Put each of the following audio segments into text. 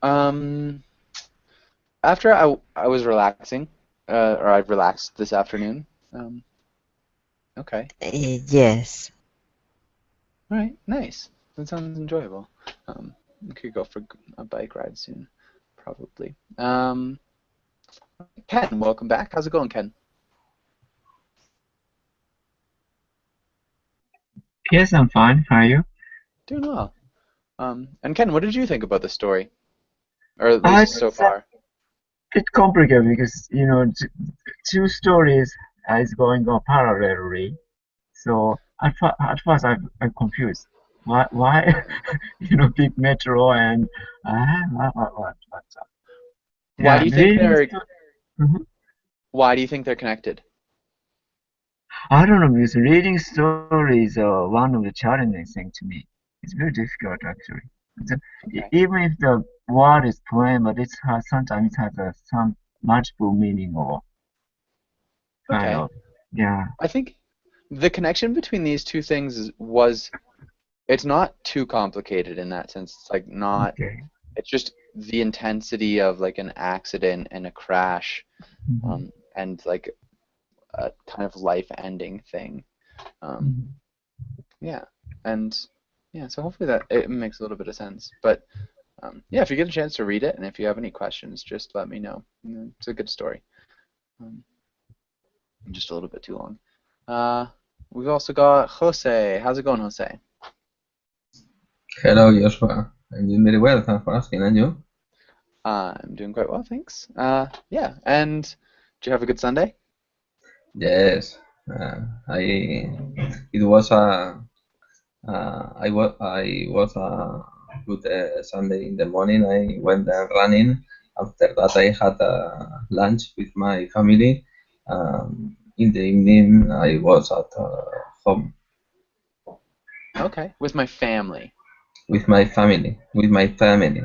Um, After I was relaxing, or I relaxed this afternoon. Um, okay. Yes. All right. Nice. That sounds enjoyable. We could go for a bike ride soon, probably. Ken, welcome back. How's it going, Ken? Yes, I'm fine. How are you? Doing well. And Ken, what did you think about the story, or at least so It's a far? bit complicated because two stories is going on parallelly. So at first I'm confused. Why big metro and what? Why Yeah, do you think reading. they're Mhm. Why do you think they're connected? I don't know because reading stories are one of the challenging things to me. It's very difficult actually. The, Okay. Even if the word is plain, but sometimes it has some multiple meaning or kind Okay. of yeah. I think the connection between these two things was it's not too complicated in that sense. It's like not Okay. it's just the intensity of like an accident and a crash, Mhm. and like a kind of life-ending thing. Um, Mhm. yeah, and yeah, so hopefully that it makes a little bit of sense. But yeah, if you get a chance to read it, and if you have any questions, just let me know. It's a good story. Um, just a little bit too long. Uh, we've also got Jose. How's it going, Jose? Hello, Joshua. I'm doing very well. Thanks for asking. And you? I'm doing quite well, thanks. Yeah, and did you have a good Sunday? Yes. I. It was a. I was a good Sunday in the morning. I went running. After that, I had a lunch with my family. In the evening, I was at home Okay, with my family. with my family. With my family.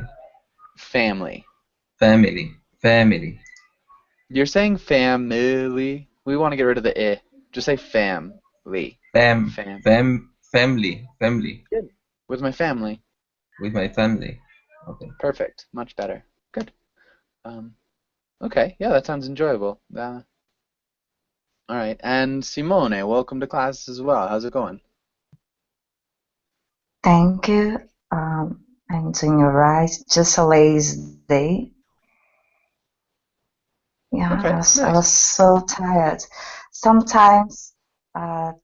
Family. Family. Family. You're saying family. We want to get rid of the I. Just say family. Fam. Family. Family. Good. With my family. With my family. Okay. Perfect. Much better. Good. Um, okay. Yeah, that sounds enjoyable. All right. And Simone, welcome to class as well. How's it going? Thank you. I'm doing alright. Just a lazy day. Yeah, Okay. I was Nice. so tired. Sometimes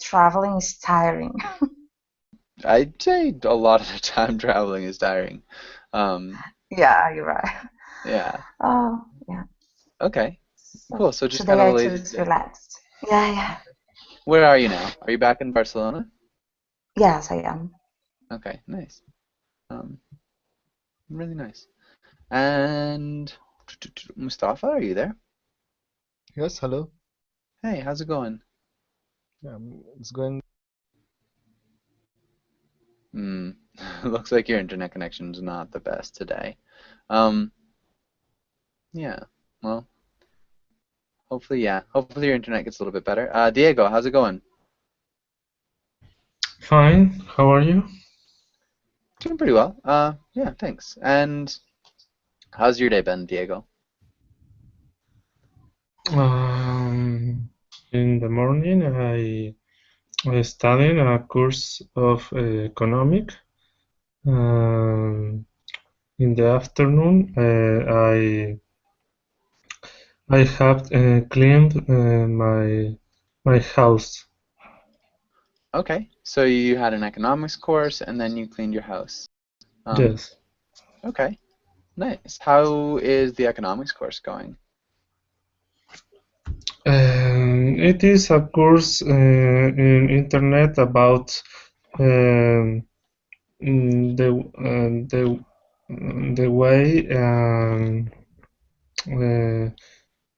traveling is tiring. I'd say a lot of the time traveling is tiring. Um, Yeah, you're right. yeah. Oh, yeah. Okay. So Cool. So just kind today of a I lazy just day. relaxed. Yeah, yeah. Where are you now? Are you back in Barcelona? Yes, I am. Okay. Nice. Um, really nice. And Mustafa, are you there? Yes, hello. Hey, how's it going? It's going. Hmm. Looks like your internet connection's not the best today. Um, yeah. Well, hopefully, yeah. Hopefully your internet gets a little bit better. Diego, how's it going? Fine, how are you? Doing pretty well. Yeah, thanks. And how's your day been, Diego? Um, in the morning, I studied a course of economic. Um, in the afternoon, I have cleaned my house. Okay. So you had an economics course and then you cleaned your house. Um, Yes. okay. Nice. How is the economics course going? It is a course in internet about um, the way uh,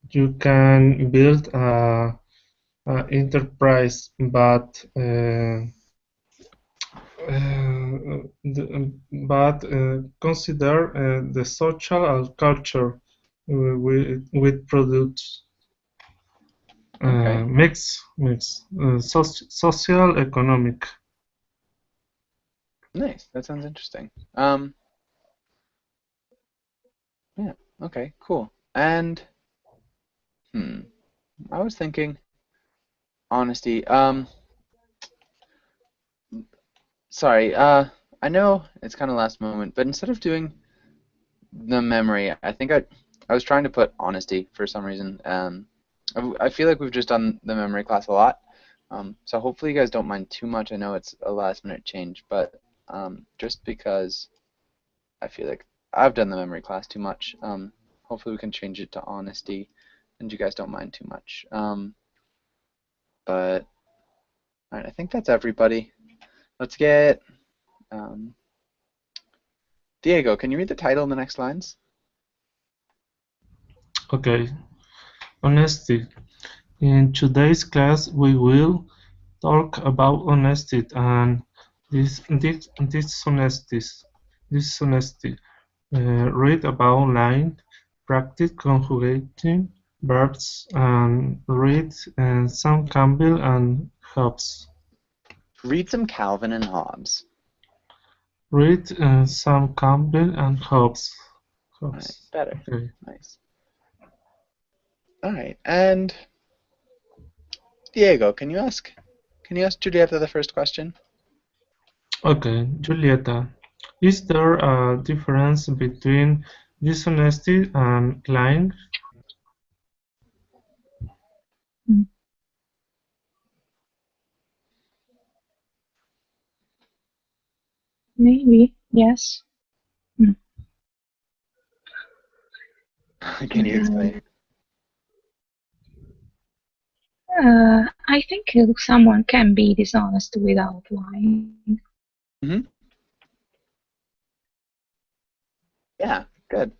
you can build a enterprise, but consider the social and culture with products. Okay. Social economic. Nice. That sounds interesting. Yeah. Okay. Cool. And I was thinking honesty. Sorry. I know it's kind of last moment, but instead of doing the memory, I think I was trying to put honesty for some reason. I feel like we've just done the memory class a lot. So hopefully you guys don't mind too much. I know it's a last minute change, but just because I feel like I've done the memory class too much. Hopefully we can change it to honesty, and you guys don't mind too much. But all right, I think that's everybody. Let's get Diego. Can you read the title in the next lines? Okay, honesty. In today's class, we will talk about honesty and dishonesty. Read about lying, practice conjugating verbs, and read Sam Campbell and Hobbes. Read some Calvin and Hobbes. Read Sam Campbell and Hobbes. All right, better. Okay. Nice. All right, and Diego, can you ask Julieta the first question? Okay, Julieta, is there a difference between dishonesty and lying? Maybe, yes. Can you explain? I think someone can be dishonest without lying. Yeah, good.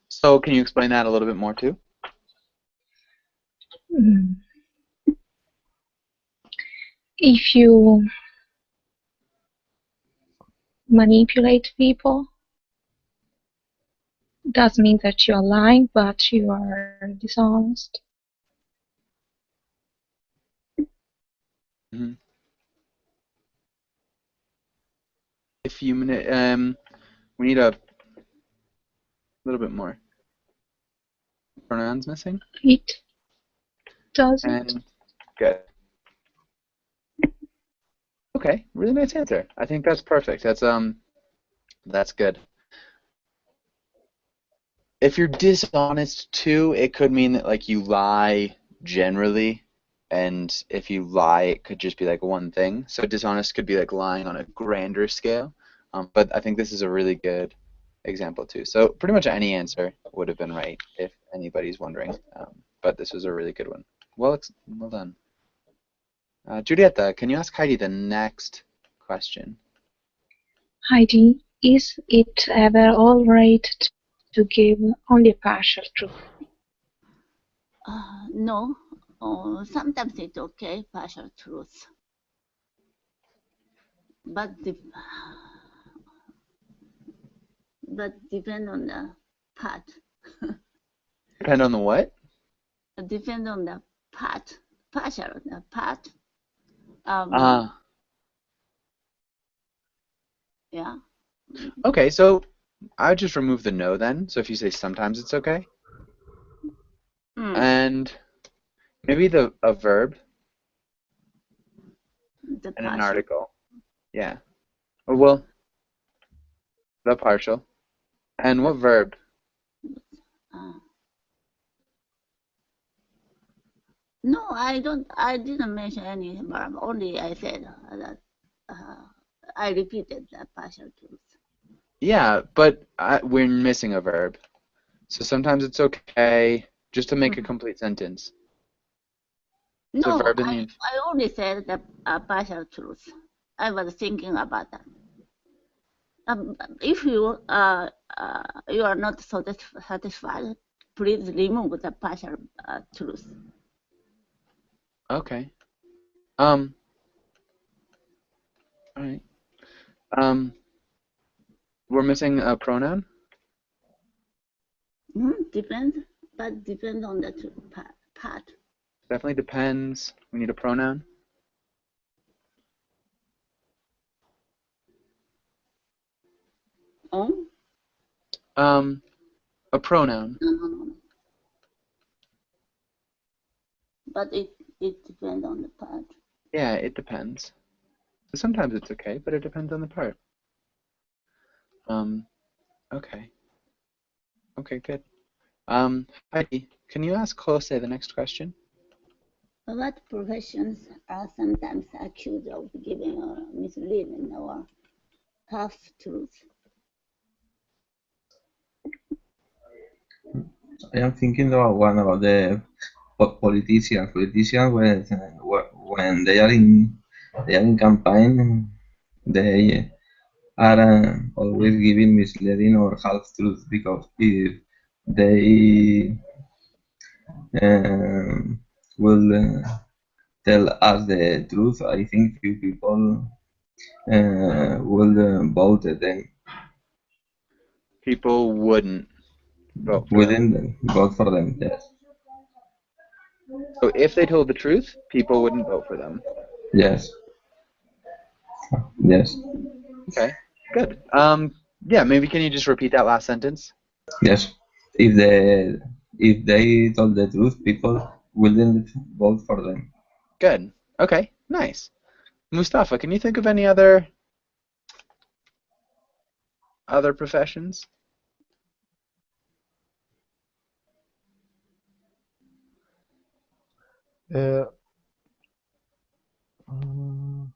So can you explain that a little bit more too? If you manipulate people, does mean that you are lying, but you are dishonest. If you we need a little bit more. Pronouns missing? It doesn't. And good. Okay, really nice answer. I think that's perfect. That's good. If you're dishonest too, it could mean that like you lie generally, and if you lie, it could just be like one thing. So dishonest could be like lying on a grander scale. But I think this is a really good example too. So pretty much any answer would have been right if anybody's wondering. But this was a really good one. Well done. Julieta, can you ask Heidi the next question? Heidi, is it ever all right to give only a partial truth? No. Sometimes it's okay, partial truth. But depend on the part. Depend on the what? Depend on the part. Partial, the part. Yeah. Okay, so I would just remove the no then. So if you say sometimes it's okay. And maybe a verb and an article. Yeah. Well, the partial. And what verb? No, I didn't mention any verb. Only I said that I repeated the partial truth. Yeah, but we're missing a verb. So sometimes it's okay just to make a complete sentence. No, I only said the partial truth. I was thinking about that. If you you are not satisfied, please remove the partial truth. Okay. All right. We're missing a pronoun? Depends, but depends on the part. Definitely depends. We need a pronoun. A pronoun. No. But it depends on the part. Yeah, it depends. Sometimes it's okay, but it depends on the part. Okay. Okay, good. Heidi, can you ask Jose the next question? What professions are sometimes accused of giving or misleading or half-truth? I am thinking about one about the politicians. Politicians when they are in campaign, they are always giving misleading or half truth because if they will tell us the truth, I think few people will vote them. People wouldn't vote for them. Wouldn't vote for them. Yes. So if they told the truth, people wouldn't vote for them. Yes. Yes. Okay, good. Yeah, maybe can you just repeat that last sentence? Yes. If they told the truth, people wouldn't vote for them. Good. Okay, nice. Mustafa, can you think of any other professions? Uh, mm,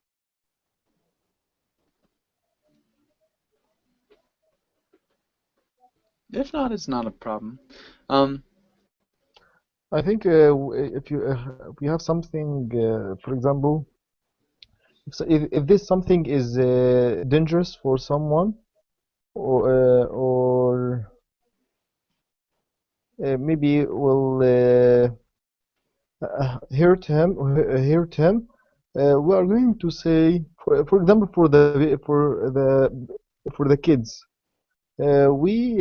If not, it's not a problem. I think if you have something, for example, if this something is dangerous for someone, or maybe will hurt him, we are going to say, for example, for the kids, we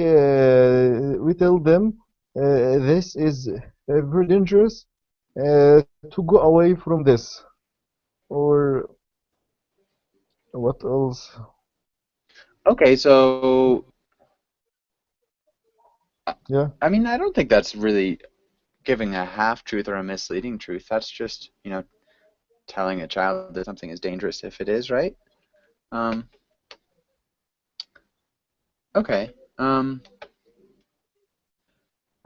tell them this is very dangerous, to go away from this, or what else? Okay, so Yeah. I mean, I don't think that's really giving a half-truth or a misleading truth. That's just, telling a child that something is dangerous if it is, right? Okay. But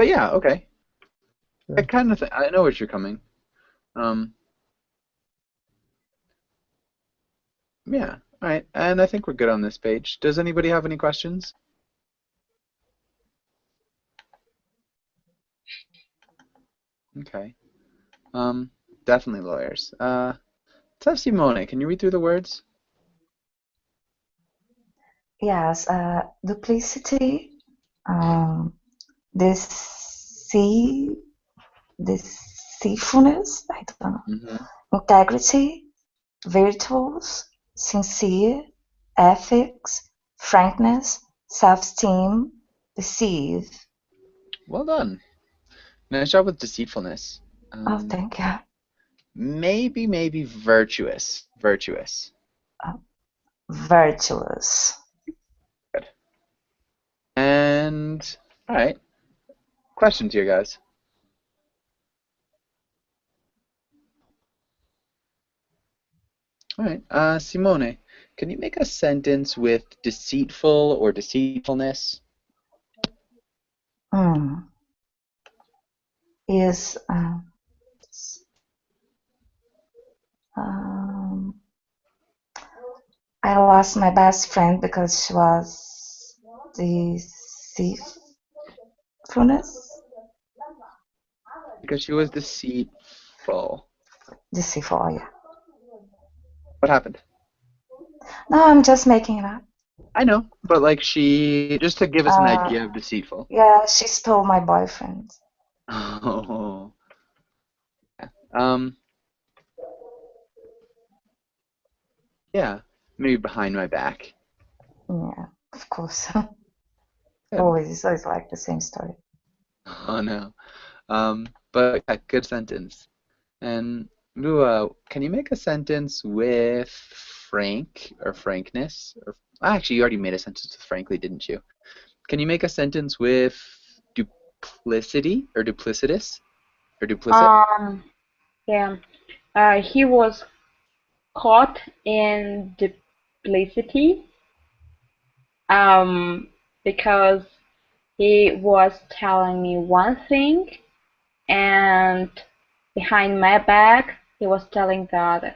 yeah, okay. I Yeah. kind of I know what you're coming. Yeah. All right. And I think we're good on this page. Does anybody have any questions? Okay. Definitely lawyers. Let's have Simone. Can you read through the words? Yes, duplicity, um, deceit, deceitfulness, I don't know, Mm-hmm. integrity, virtuous, sincere, ethics, frankness, self-esteem, deceive. Well done. Nice job with deceitfulness. Oh, thank you. Maybe virtuous. Virtuous. Virtuous. Good. And all right. Questions here, guys. All right. Simone, can you make a sentence with deceitful or deceitfulness? Is I lost my best friend because she was deceitfulness. Because she was deceitful. Deceitful, yeah. What happened? No, I'm just making it up. I know, but like just to give us an idea of deceitful. Yeah, she stole my boyfriend. Oh. Yeah, maybe behind my back. Yeah, of course. Always like the same story. Oh no. But yeah, good sentence. And Lua, can you make a sentence with frank or frankness? Or actually, you already made a sentence with frankly, didn't you? Can you make a sentence with duplicity or duplicitous or duplicit? Yeah. He was caught in duplicity because he was telling me one thing and behind my back he was telling the other.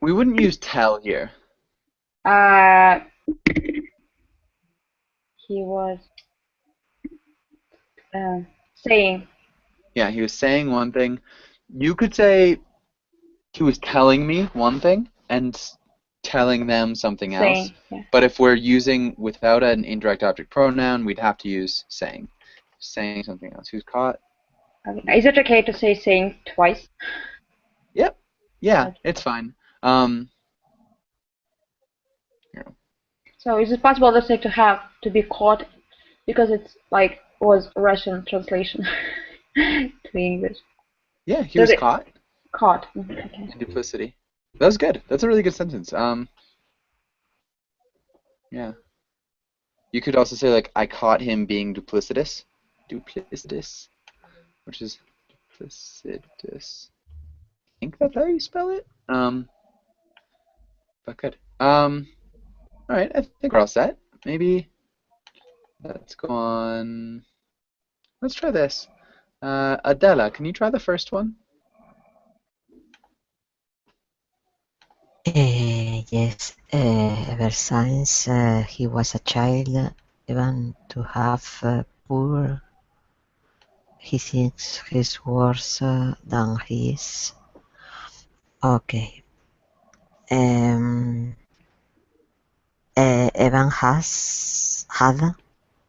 We wouldn't use tell here. He was saying. Yeah, he was saying one thing. You could say he was telling me one thing and telling them something else. Saying, yeah. But if we're using without an indirect object pronoun, we'd have to use saying. Saying something else. Who's caught? Is it okay to say saying twice? Yep. Yeah, Okay. it's fine. So is it possible to say to be caught because it's like was Russian translation to English? Yeah, he was caught. Caught. Okay. In duplicity. That was good. That's a really good sentence. Yeah. You could also say like I caught him being duplicitous. Duplicitous. Which is duplicitous. I think that's how you spell it. But good. Alright, I think we're all set. Maybe let's go on. Let's try this. Adela, can you try the first one? Yes, ever since he was a child, even to have poor, he thinks he's worse than he is. Okay. Evan has had.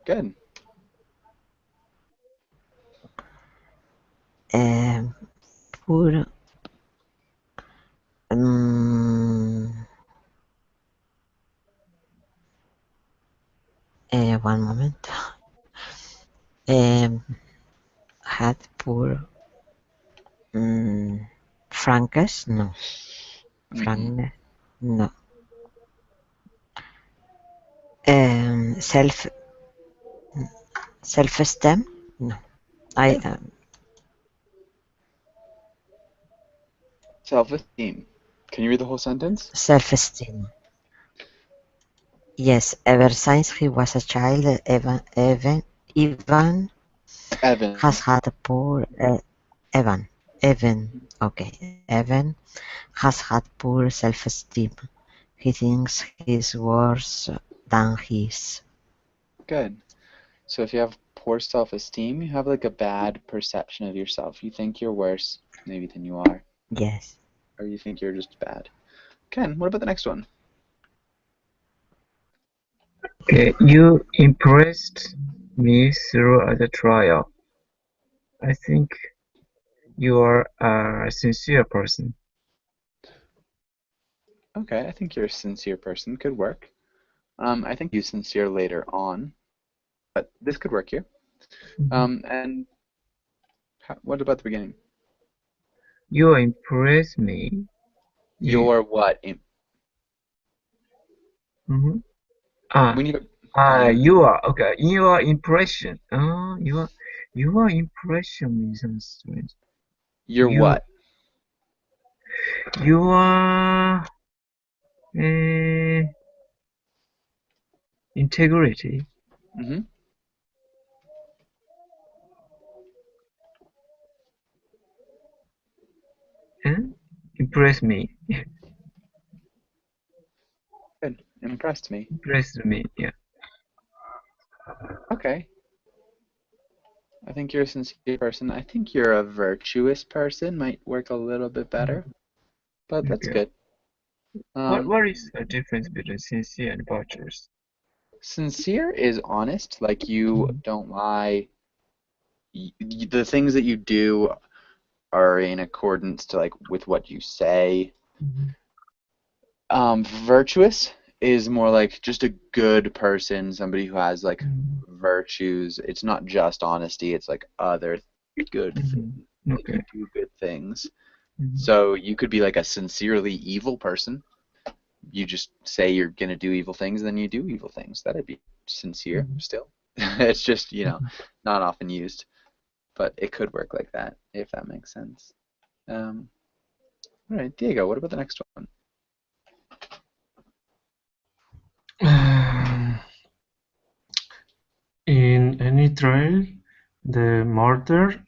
Good. Poor. One moment. Had poor. Frankness? No. Frankness? No. Self-esteem? No. Self-esteem. Can you read the whole sentence? Self-esteem. Yes, ever since he was a child, Evan has had a poor Evan has had poor self-esteem. He thinks he's worse than he is. Good. So if you have poor self-esteem, you have like a bad perception of yourself. You think you're worse maybe than you are. Yes. Or you think you're just bad. Ken, what about the next one? Okay, you impressed me through the trial. I think you are a sincere person. Okay, I think you're a sincere person. Could work. I think you sincere later on, but this could work here. And what about the beginning? You impress me. Your what? We need you are okay. Your impression. Your impression is strange. Your what? Your integrity. Impress me. Good. Impressed me. Impressed me, yeah. Okay. I think you're a sincere person. I think you're a virtuous person. Might work a little bit better, but that's good. What is the difference between sincere and virtuous? Sincere is honest, like you don't lie. The things that you do are in accordance to like with what you say. Virtuous is more like just a good person, somebody who has like virtues. It's not just honesty, it's like other good things. Like you do good things. So you could be like a sincerely evil person. You just say you're gonna do evil things, then you do evil things. That'd be sincere still. It's just, not often used, but it could work like that, if that makes sense. All right, Diego, what about the next one? In any trial, the murder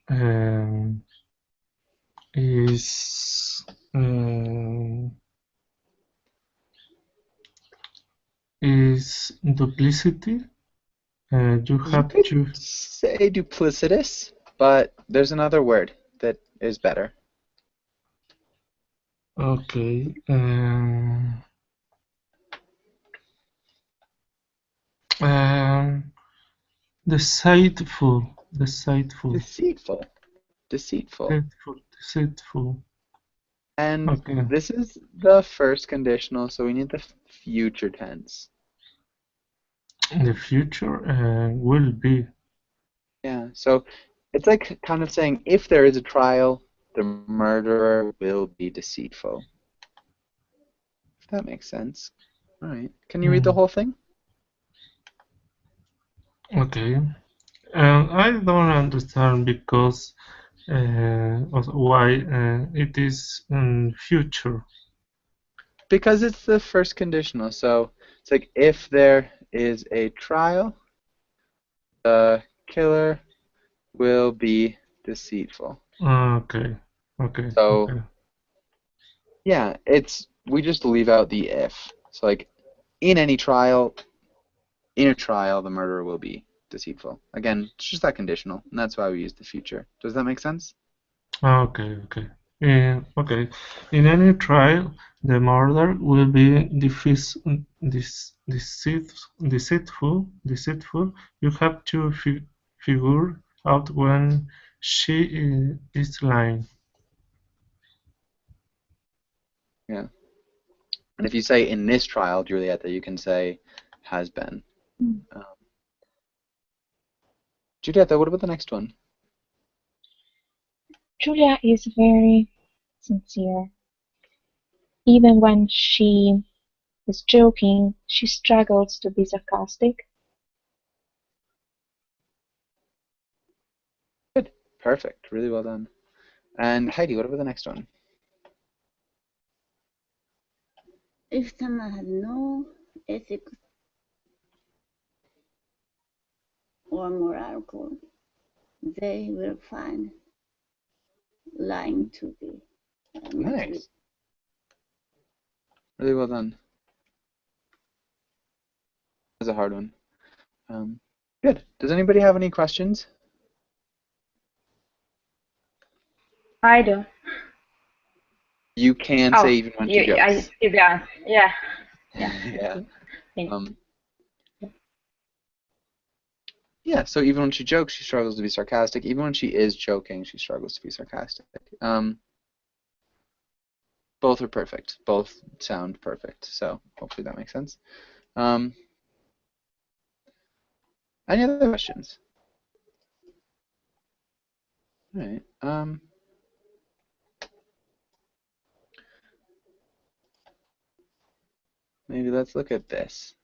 is duplicity. You have could to. say duplicitous, but there's another word that is better. Okay. Deceitful. Deceitful. Deceitful. And Okay. this is the first conditional, so we need the future tense. The future will be. Yeah, so it's like kind of saying if there is a trial, the murderer will be deceitful. If that makes sense. All right. Can you read the whole thing? Okay. I don't understand because of why it is future. Because it's the first conditional. So it's like if there is a trial, the killer will be deceitful. Okay. So Okay. yeah, we just leave out the if. So like in a trial, the murderer will be deceitful. Again, it's just that conditional, and that's why we use the future. Does that make sense? Okay. Okay. In any trial, the murder will be deceitful. You have to figure out when she is lying. Yeah. And if you say in this trial, Julieta, you can say has been. Julieta, what about the next one? Julia is very sincere. Even when she is joking, she struggles to be sarcastic. Good. Perfect. Really well done. And Heidi, what about the next one? If someone has no ethics or moral code, they will find lying to be Nice. Really well done. That's a hard one. Good. Does anybody have any questions? I do. You can say even when she jokes. Yeah. Yeah. Thank you. Yeah, so even when she jokes, she struggles to be sarcastic. Even when she is joking, she struggles to be sarcastic. Both are perfect. Both sound perfect. So hopefully that makes sense. Any other questions? All right. Maybe let's look at this.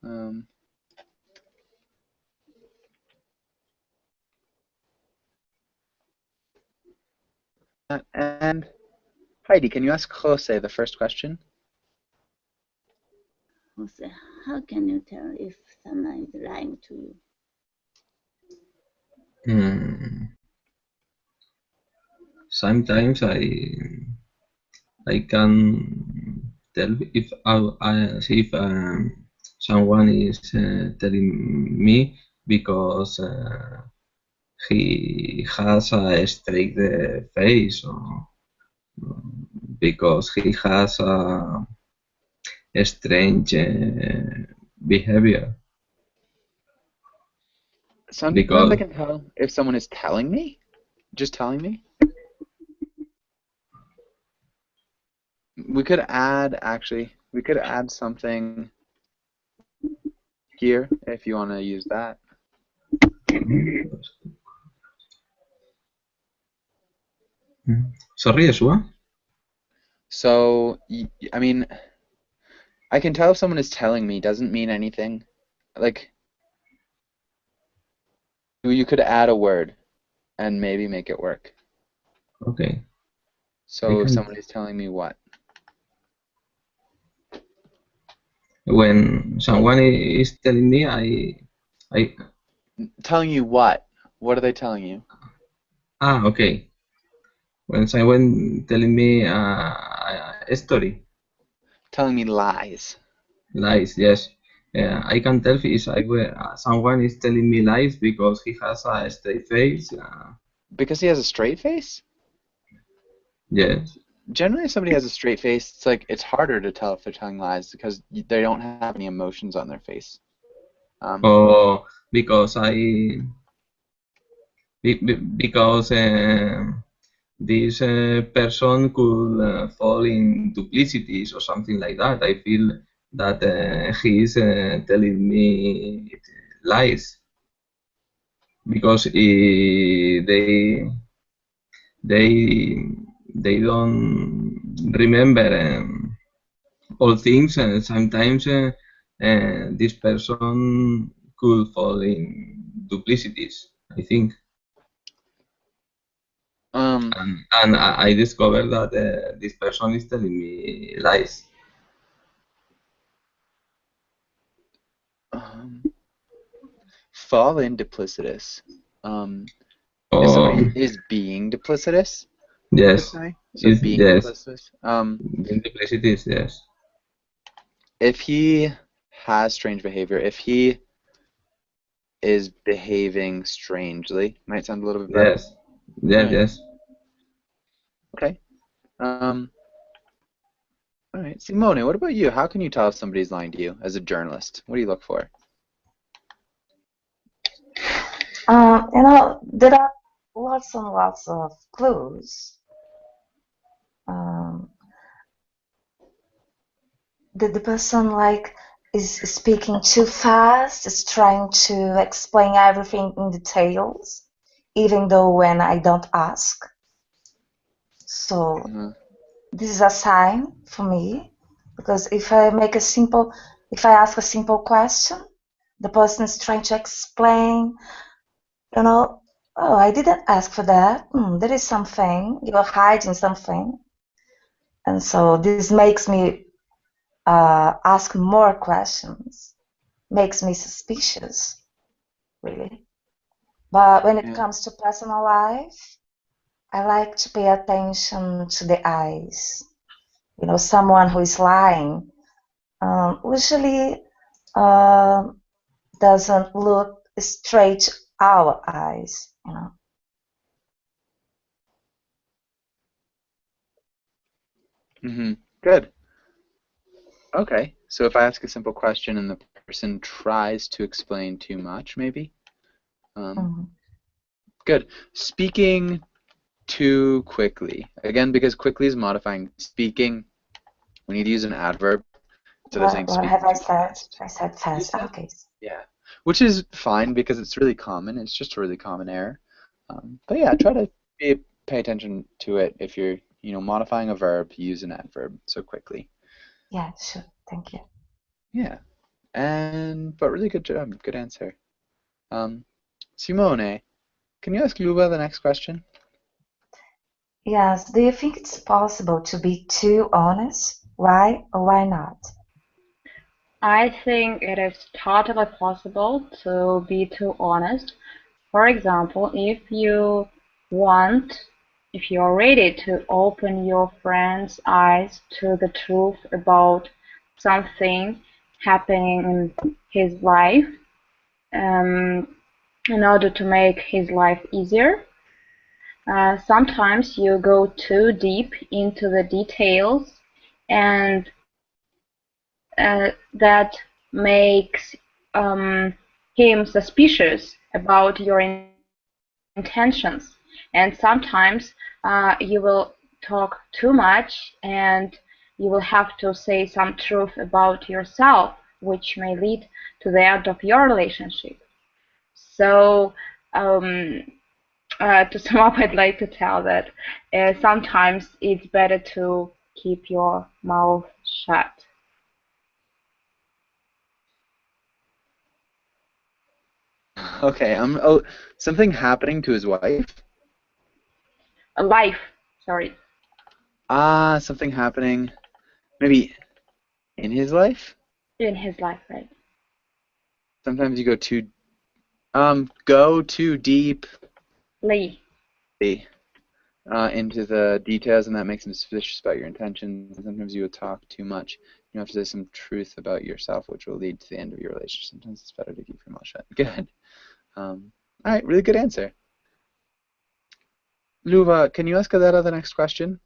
And Heidi, can you ask Jose the first question? Jose, how can you tell if someone is lying to you? Sometimes I can tell if someone is telling me because he has a straight face or because he has a strange behavior. Sometimes I can tell if someone is telling me, just telling me. We could add something here if you want to use that. Sorry, Yeshua? So, I mean, I can tell if someone is telling me doesn't mean anything. Like, You could add a word and maybe make it work. Okay. So if somebody's telling me what? When someone is telling me, I. Telling you what? What are they telling you? Okay. When someone telling me a story. Telling me lies. Lies, yes. I can tell if someone is telling me lies because he has a straight face. Because he has a straight face? Yes. Generally, if somebody has a straight face, it's harder to tell if they're telling lies because they don't have any emotions on their face. Or because this person could fall in duplicities or something like that. I feel that he is telling me lies because they don't remember all things, and sometimes this person could fall in duplicities, I think. And I discovered that this person is telling me lies. Fall in duplicitous. If somebody is being duplicitous, you could Yes. say. So being Yes. duplicitous. Being duplicitous, yes. If he has strange behavior, if he is behaving strangely, might sound a little bit better. Yes. Yes. Right. Yes. Okay. All right, Simone, what about you? How can you tell if somebody's lying to you as a journalist? What do you look for? There are lots and lots of clues. The person is speaking too fast, is trying to explain everything in details, even though when I don't ask. So this is a sign for me, because if I ask a simple question, the person is trying to explain, oh, I didn't ask for that. There is something, you're hiding something. And so this makes me ask more questions, makes me suspicious, really. But when it comes to personal life, I like to pay attention to the eyes. Someone who is lying usually doesn't look straight to our eyes, Good. Okay, so if I ask a simple question and the person tries to explain too much, maybe? Good. Speaking too quickly. Again, because quickly is modifying speaking, we need to use an adverb. So they're saying What speaking have I too said? fast. I said fast. Okay. Yeah, which is fine because it's really common. It's just a really common error. But yeah, try to pay attention to it. If you're, modifying a verb, use an adverb. So quickly. Yeah, sure. Thank you. Yeah, but really good job. Good answer. Simone, can you ask Luba the next question? Yes. Do you think it's possible to be too honest? Why or why not? I think it is totally possible to be too honest. For example, if you're ready to open your friend's eyes to the truth about something happening in his life, in order to make his life easier, sometimes you go too deep into the details, and that makes him suspicious about your intentions. And sometimes you will talk too much, and you will have to say some truth about yourself, which may lead to the end of your relationship. So to sum up, I'd like to tell that sometimes it's better to keep your mouth shut. Okay. Oh, something happening to his wife. A life. Sorry. Something happening. Maybe in his life. In his life, right? Sometimes you go too deep Lee. into the details, and that makes him suspicious about your intentions. And sometimes you will talk too much. You have to say some truth about yourself, which will lead to the end of your relationship. Sometimes it's better to keep your mouth shut. Good. All right, really good answer. Luva, can you ask Adela the next question?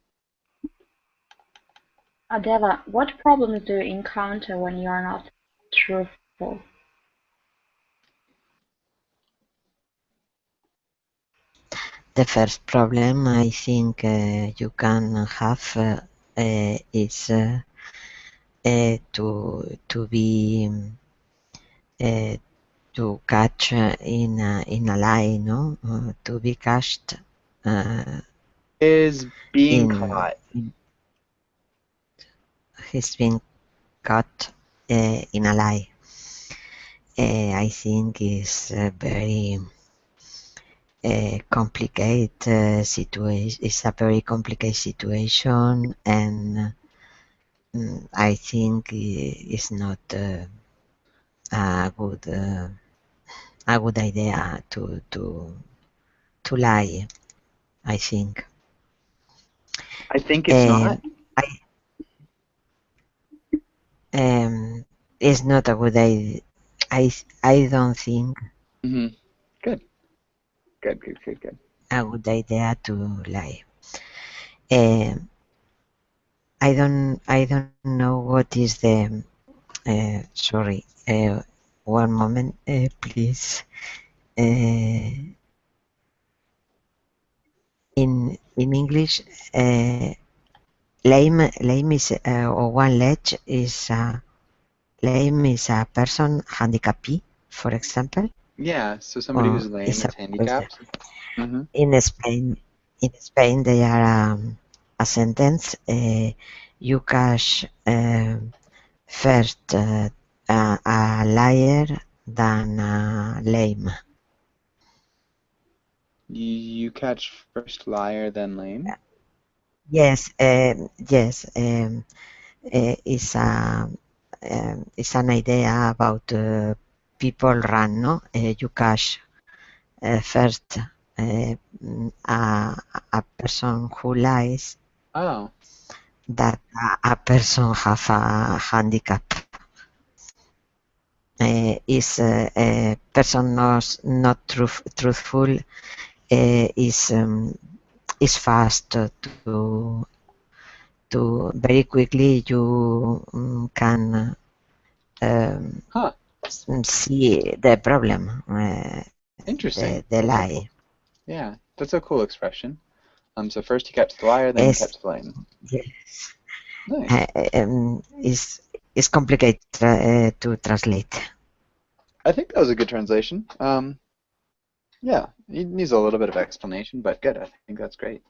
Adela, what problems do you encounter when you are not truthful? The first problem I think you can have is to be to catch in a lie, no? To be catched Is being in caught. he's been caught in a lie. I think is very complicated situation. It's a very complicated situation, and I think it's not a good idea to lie. I think. I think it's not. It's not a good idea. I don't think. Good. Good. A good idea to lie. I don't know what is the. Sorry. One moment, please. In English, lame is or one leg is lame is a person handicapped, for example. Yeah. So somebody who's lame is handicapped. In Spain, they are a sentence. You catch first a liar than a lame. You catch first liar, then lame? Yes, yes. It's an idea about people run, no? You catch first a person who lies. Oh. That a person have a handicap. Is a person not truthful is fast to very quickly you can see the problem. Interesting. The lie. Yeah, that's a cool expression. So first you catch the liar, then you catch the lame. Yes. Nice. It's complicated to translate. I think that was a good translation. Yeah, it needs a little bit of explanation, but good. I think that's great.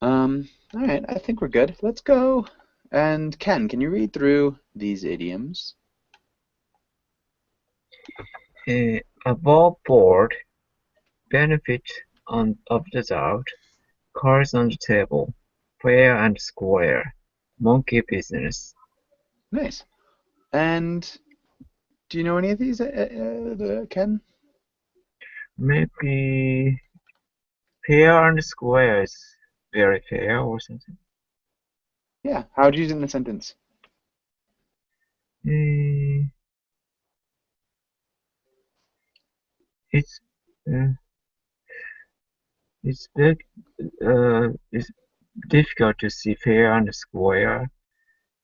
All right, I think we're good. Let's go. And Ken, can you read through these idioms? Above board, benefit of the doubt, cards on the table, fair and square, monkey business. Nice. And do you know any of these, Ken? Maybe fair and square is very fair or something. Yeah, how would you use it in a sentence? It's difficult to see fair and square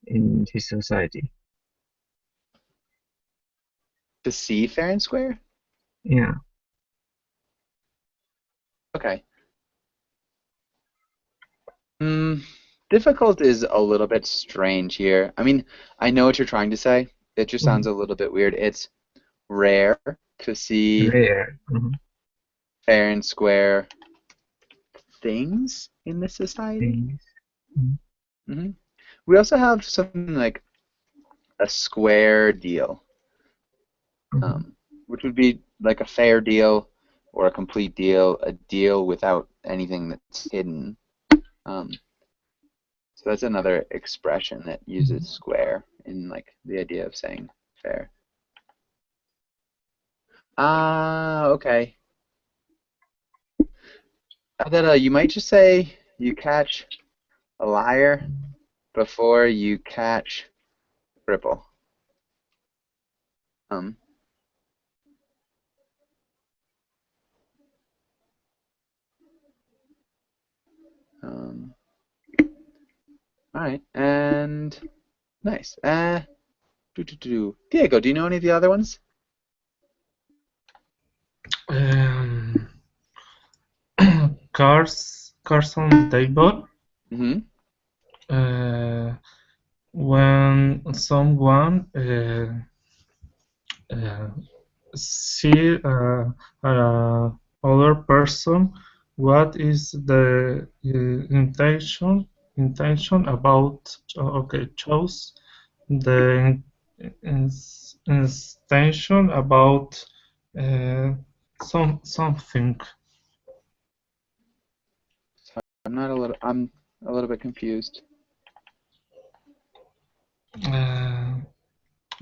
in this society. To see fair and square? Yeah. Okay. Difficult is a little bit strange here. I mean, I know what you're trying to say. It just sounds a little bit weird. It's rare to see fair and square things in this society. We also have something like a square deal, which would be like a fair deal or a complete deal, a deal without anything that's hidden. So that's another expression that uses square in like the idea of saying fair. Ah, okay. Adela, you might just say you catch a liar before you catch Ripple. All right, and nice. Diego, do you know any of the other ones? Cars on the table. Mm-hmm. When someone see other person, what is the intention about? Okay, chose the intention about something. I'm a little bit confused.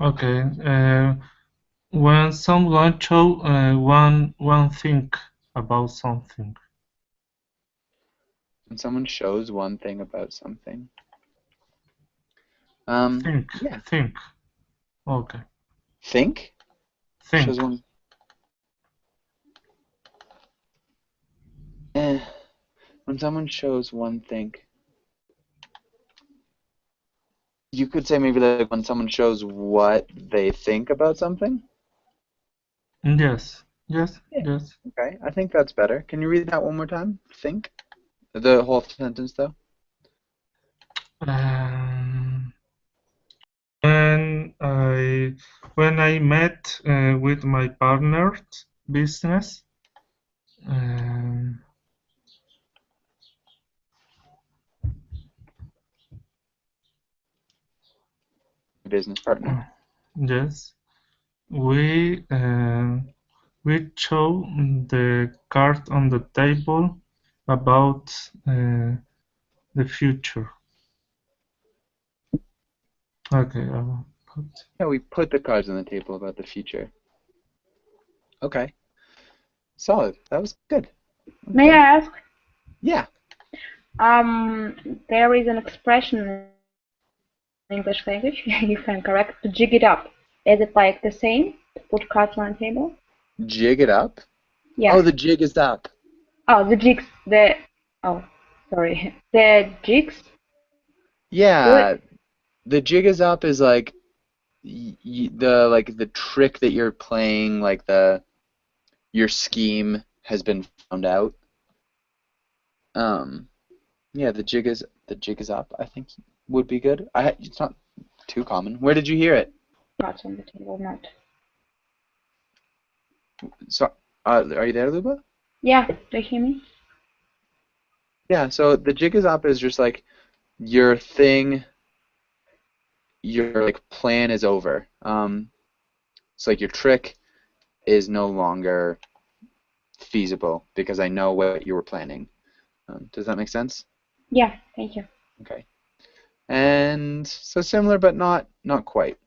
Okay. When someone show one thing about something. When someone shows one thing about something. Think. Yeah. Think. Okay. Think? Think. Shows one. When someone shows one thing. You could say maybe like when someone shows what they think about something. Yes. Yes. Yeah. Yes. Okay, I think that's better. Can you read that one more time? Think. The whole sentence, though. When I met with my partner's business, Business partner. Yes, we show the card on the table about the future. Okay. Yeah, we put the cards on the table about the future. Okay. Solid. That was good. Okay. May I ask? Yeah. There is an expression in English language, if I'm correct, to jig it up. Is it like the same? To put cards on the table? Jig it up? Yeah. Oh, the jig is up. Oh, the jigs. Oh, sorry. The jigs? Yeah. The jig is up is like the trick that you're playing, like your scheme has been found out. Yeah, the jig is up, I think would be good. It's not too common. Where did you hear it? Not on the table, not. So, are you there, Luba? Yeah, do you hear me? Yeah, so the jig is up is just like your thing, your like plan is over. It's like your trick is no longer feasible because I know what you were planning. Does that make sense? Yeah, thank you. Okay. And so similar, but not quite.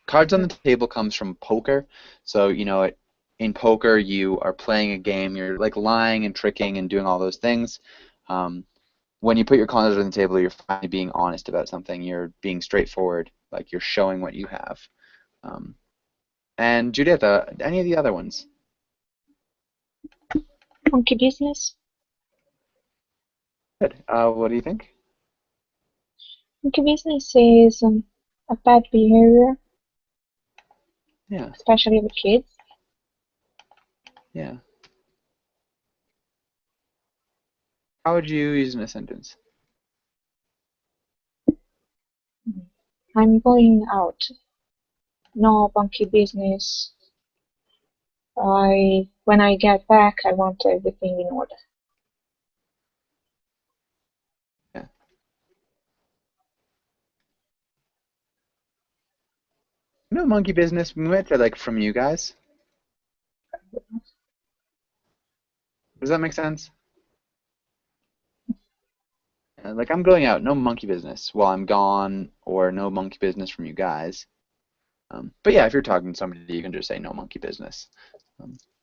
Cards on the table comes from poker. So, in poker, you are playing a game. You're like lying and tricking and doing all those things. When you put your cards on the table, you're finally being honest about something. You're being straightforward. Like you're showing what you have. And Juditha, any of the other ones? Monkey business. Good. What do you think? Monkey business is a bad behavior. Yeah. Especially with kids. Yeah. How would you use it in a sentence? I'm going out. No monkey business. When I get back, I want everything in order. Yeah. No monkey business. We might say like from you guys. Does that make sense? Like I'm going out, no monkey business while I'm gone, or no monkey business from you guys. But yeah, if you're talking to somebody, you can just say no monkey business.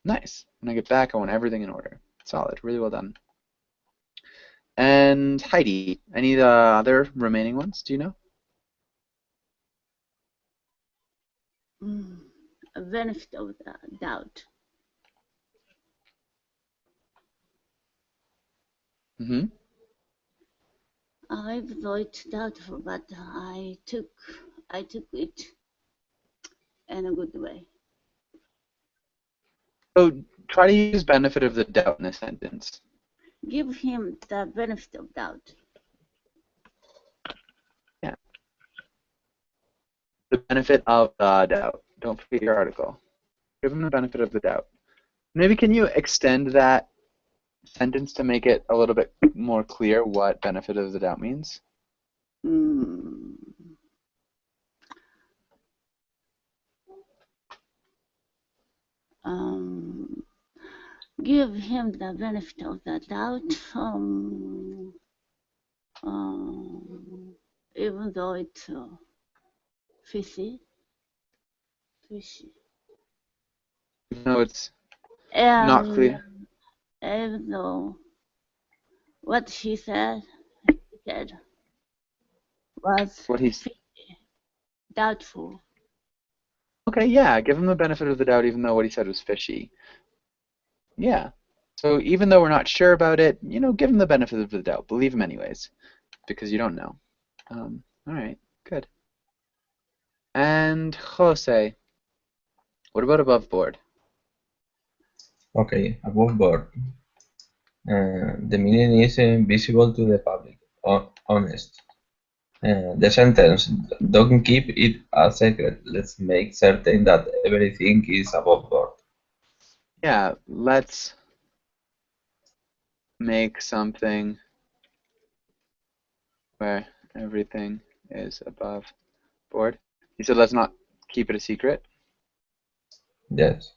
Nice. When I get back, I want everything in order. Solid. Really well done. And Heidi, any other remaining ones? Do you know? A benefit of the doubt. Mm-hmm. Even though it's doubtful, but I took it in a good way. So try to use benefit of the doubt in a sentence. Give him the benefit of doubt. Yeah. The benefit of the doubt. Don't forget your article. Give him the benefit of the doubt. Maybe can you extend that sentence to make it a little bit more clear what benefit of the doubt means? Give him the benefit of the doubt, even though it's fishy. No, it's not clear. Even though what he said was What he's fishy, doubtful. Okay, yeah, give him the benefit of the doubt even though what he said was fishy. Yeah. So even though we're not sure about it, give him the benefit of the doubt. Believe him anyways, because you don't know. All right, good. And Jose, what about above board? Okay, above board. The meaning is visible to the public. Honest. The sentence, don't keep it a secret. Let's make certain that everything is above board. Yeah, let's make something where everything is above board. You said let's not keep it a secret? Yes.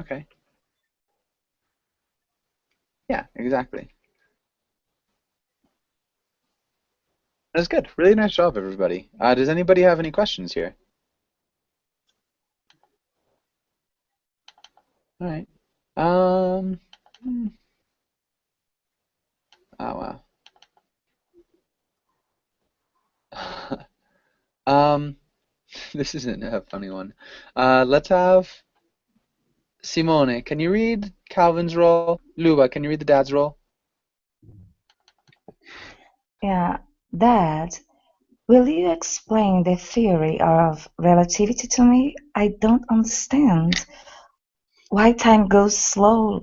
Okay. Yeah, exactly. That's good. Really nice job, everybody. Does anybody have any questions here? All right. Oh, wow. This isn't a funny one. Let's have Simone. Can you read Calvin's role? Luba, can you read the dad's role? Yeah, Dad, will you explain the theory of relativity to me? I don't understand. Why time goes slower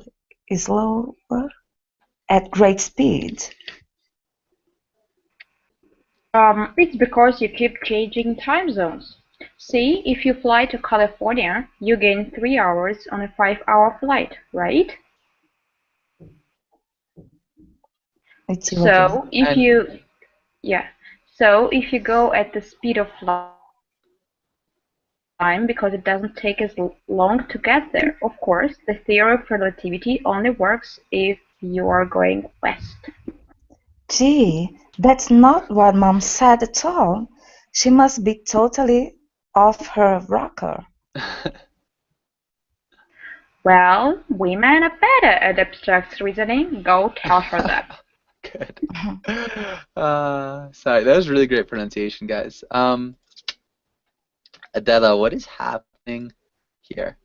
at great speed? It's because you keep changing time zones. See, if you fly to California, you gain 3 hours on a 5-hour flight, right? So if you go at the speed of time, because it doesn't take as long to get there. Of course, the theory of relativity only works if you are going west. Gee, that's not what Mom said at all. She must be totally off her rocker. Well, women are better at abstract reasoning. Go tell her that. Good. Sorry, that was really great pronunciation, guys. Adela, what is happening here?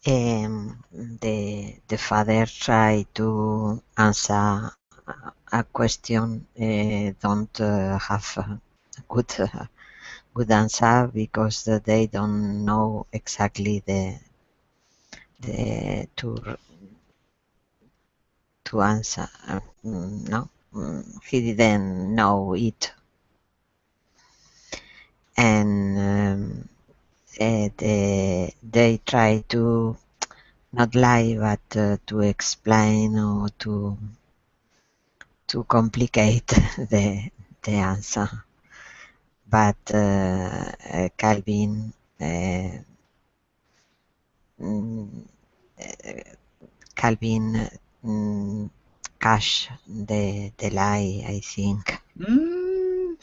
The father tried to answer a question, don't have a good answer because they don't know exactly the to answer. No, he didn't know it, and they try to not lie, but to explain or to to complicate the answer. But Calvin Calvin catch the lie, I think.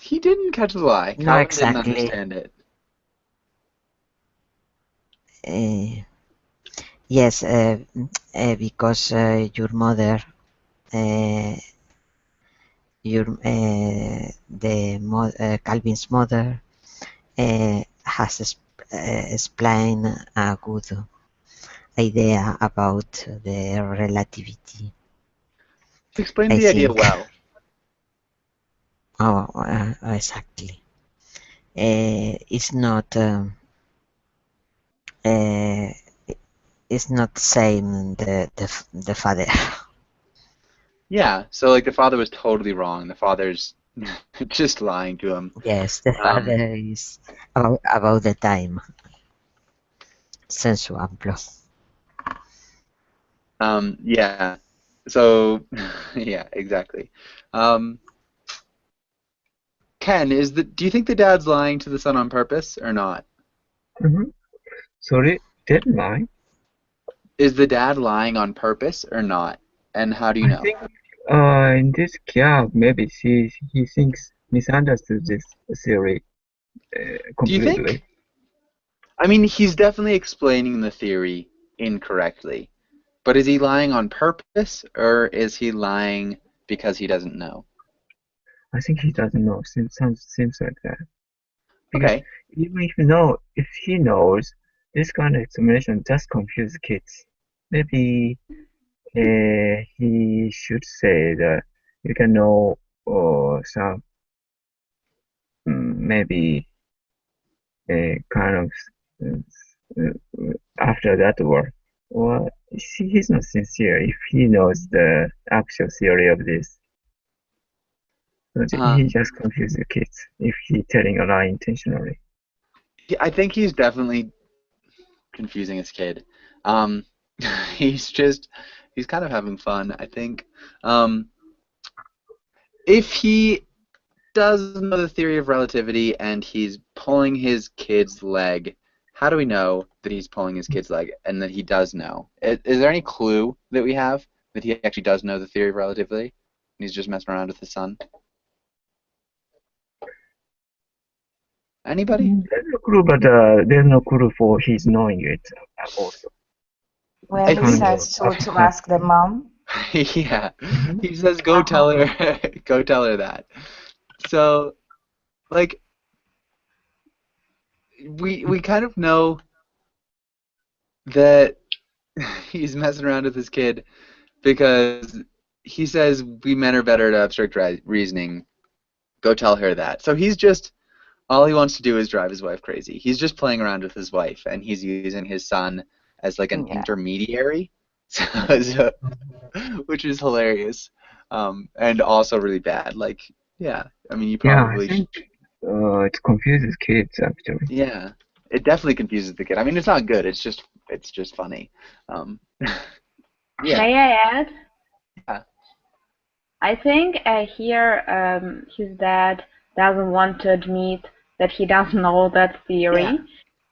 He didn't catch the lie. Not Calvin didn't exactly. understand it. Yes, because your mother, Calvin's mother, has explained a good idea about the relativity. She explained I the idea think. well. Oh, exactly. It's not. It's not same the father. Yeah, so like the father was totally wrong. The father's just lying to him. Yes, the father is about the time. Sensu amplio. Yeah. So yeah, exactly. Ken, do you think the dad's lying to the son on purpose or not? Sorry, deadline? Is the dad lying on purpose or not? And how do you know? I think in this case, maybe he thinks misunderstood this theory Do you completely. think? I mean, he's definitely explaining the theory incorrectly. But is he lying on purpose or is he lying because he doesn't know? I think he doesn't know. Seems like that. Because Okay. even if he knows, this kind of explanation just confuses kids. Maybe he should say that you can know some maybe kind of after that word. Well, he's not sincere if he knows the actual theory of this. So he just confuses the kids if he's telling a lie intentionally. I think he's definitely confusing his kid. He's kind of having fun, I think. If he does know the theory of relativity and he's pulling his kid's leg, how do we know that he's pulling his kid's leg and that he does know? Is there any clue that we have that he actually does know the theory of relativity and he's just messing around with his son? Anybody? There's no clue, but there's no clue for his knowing it also. When he says to ask the mom. Yeah, he says, "Go tell her, go tell her that." So, like, we kind of know that he's messing around with his kid because he says we men are better at abstract reasoning. Go tell her that. So he's just all he wants to do is drive his wife crazy. He's just playing around with his wife, and he's using his son as like an intermediary, so, which is hilarious, and also really bad. Like, yeah, I mean, you probably. Yeah, I think it confuses kids actually. Yeah, it definitely confuses the kid. I mean, it's not good. It's just funny. Yeah. May I add? Yeah. I think here his dad doesn't want to admit that he doesn't know that theory,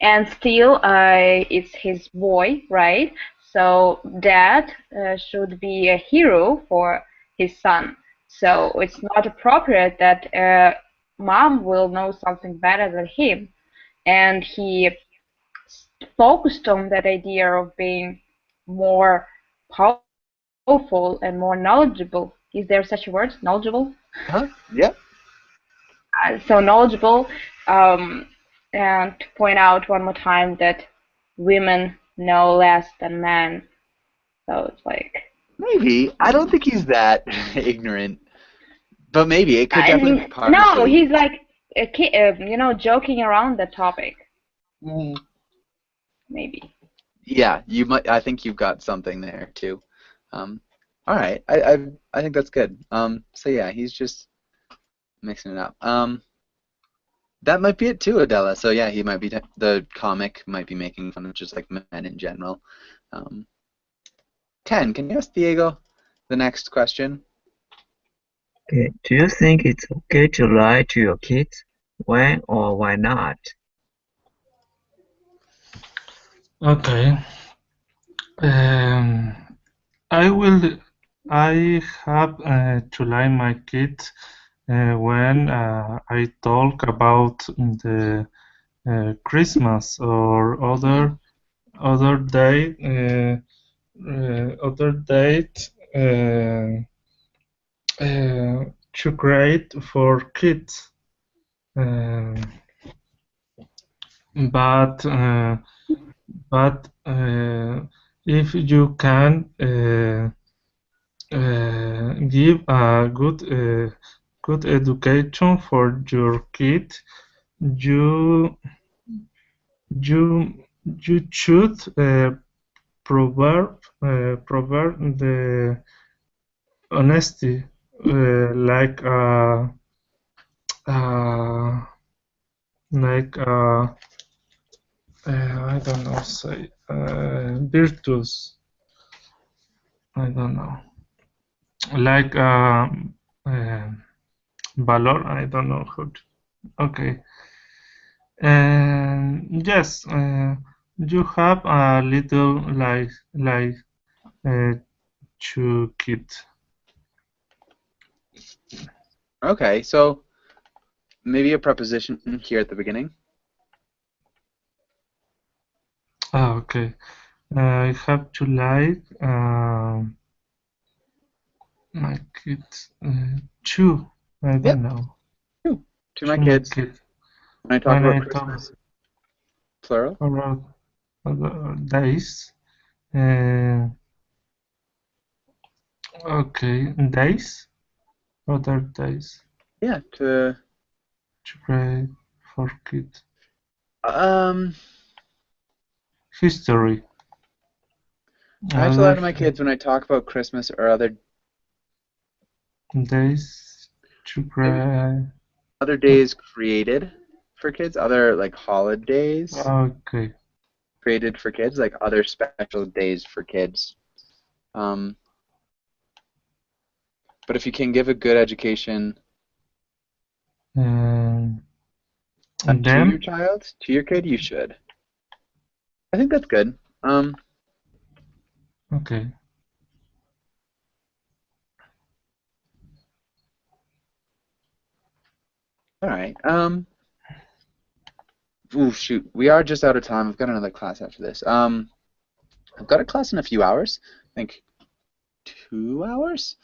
and still it's his boy, right? So dad should be a hero for his son. So it's not appropriate that mom will know something better than him, and he focused on that idea of being more powerful and more knowledgeable. Is there such a word? Knowledgeable? Huh? Yep. So knowledgeable, and to point out one more time that women know less than men. So it's like maybe. I don't think he's that ignorant, but maybe it could definitely be part no, of he's like a kid, joking around the topic. Maybe. Yeah, you might. I think you've got something there too. All right, I think that's good. So yeah, he's just mixing it up. That might be it too, Adela. So yeah, he might be the comic might be making fun of just like men in general. Ken, can you ask Diego the next question? Okay. Do you think it's okay to lie to your kids? When or why not? Okay. Um, I have to lie my kids when I talk about the Christmas or other day other date to create for kids. Um, but if you can give a good education for your kid, you you you should provide the honesty like uh, I don't know, say virtues. I don't know, like valor. I don't know how to. Okay. Yes, you have a little like to kids. Okay, so maybe a preposition here at the beginning. Ah, okay. I have to like my kids. Two. I Yep. don't know. To my kids. When I talk When about I Christmas, talk plural. about other days. Okay, days. Other days. Yeah, to Pray for kids. History. I have to lie to my kids when I talk about Christmas or other days to pray. Other days created for kids, other like holidays Okay. created for kids, like other special days for kids. But if you can give a good education to your child, to your kid, you should. I think that's good. Okay. All right. Ooh, shoot. We are just out of time. I've got another class after this. I've got a class in a few hours. I think 2 hours.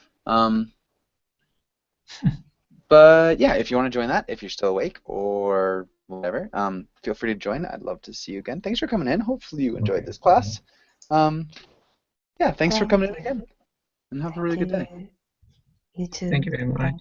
But yeah, if you want to join that, if you're still awake or whatever, feel free to join. I'd love to see you again. Thanks for coming in. Hopefully you enjoyed this class. Yeah, thanks for coming in again. And have a really good day. You too. Thank you very much.